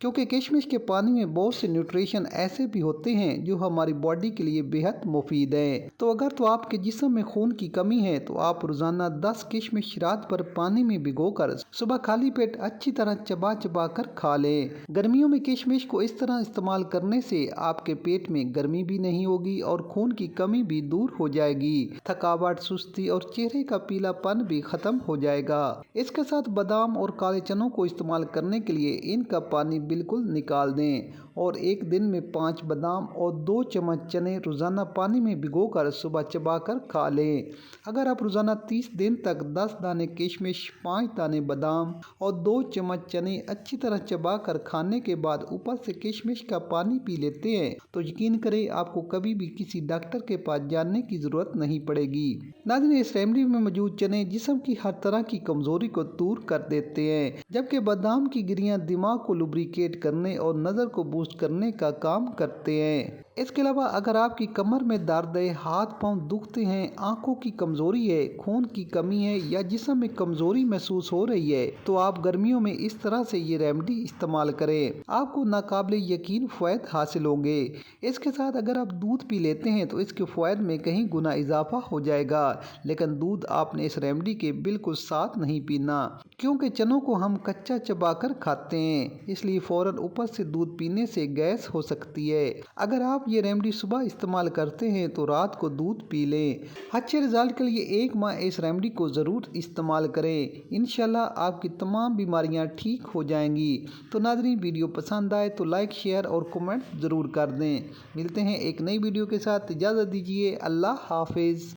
क्योंकि किशमिश के पानी में बहुत से न्यूट्रिशन ऐसे भी होते हैं जो हमारी बॉडी के लिए बेहद मुफीद है। तो अगर तो आपके जिस्म में खून की कमी है तो आप रोजाना 10 किशमिश रात भर पानी में भिगोकर सुबह खाली पेट अच्छी तरह चबा चबा कर खा लें। गर्मियों में किशमिश को इस तरह इस्तेमाल करने से आपके पेट में गर्मी भी नहीं होगी और खून की कमी भी दूर हो जाएगी। थकावट, सुस्ती और चेहरे का पीलापन भी खत्म हो जाएगा। इसके साथ बादाम और काले चनों को इस्तेमाल करने के लिए इनका पानी बिल्कुल निकाल दें और एक दिन में 5 बादाम और 2 चम्मच चने रोजाना पानी में भिगोकर सुबह चबाकर खा लें। अगर आप रोजाना 30 दिन तक 10 दाने किशमिश, 5 दाने बादाम और 2 चम्मच चने अच्छी तरह चबाकर खाने के बाद ऊपर से किशमिश का पानी पी लेते हैं तो यकीन करें आपको कभी भी किसी डॉक्टर के पास जाने की जरूरत नहीं पड़ेगी। नाज़रीन, इस रेमेडी में मौजूद चने जिस्म की हर तरह की कमजोरी को दूर कर देते हैं, जबकि बादाम की गिरियां दिमाग को लुब्रिकेट करने और नज़र को बूस्ट करने का काम करते हैं। इसके अलावा अगर आपकी कमर में दर्द है, हाथ पांव दुखते हैं, आंखों की कमजोरी है, खून की कमी है या जिस्म में कमजोरी महसूस हो रही है तो आप गर्मियों में इस तरह से ये रेमेडी इस्तेमाल करें। आपको नाकाबिले यकीन फ़ायदे हासिल होंगे। इसके साथ अगर आप दूध पी लेते हैं तो इसके फ़ायदे में कहीं गुना इजाफा हो जाएगा, लेकिन दूध आपने इस रेमेडी के बिल्कुल साथ नहीं पीना क्योंकि चनों को हम कच्चा चबाकर खाते हैं, इसलिए फौरन ऊपर से दूध पीने से गैस हो सकती है। अगर आप ये रेमेडी सुबह इस्तेमाल करते हैं तो रात को दूध पी लें। अच्छे रिजल्ट के लिए 1 माह इस रेमेडी को ज़रूर इस्तेमाल करें। इंशाल्लाह आपकी तमाम बीमारियां ठीक हो जाएंगी। तो नाज़रीन, वीडियो पसंद आए तो लाइक, शेयर और कमेंट ज़रूर कर दें। मिलते हैं एक नई वीडियो के साथ, इजाज़त दीजिए। अल्लाह हाफिज़।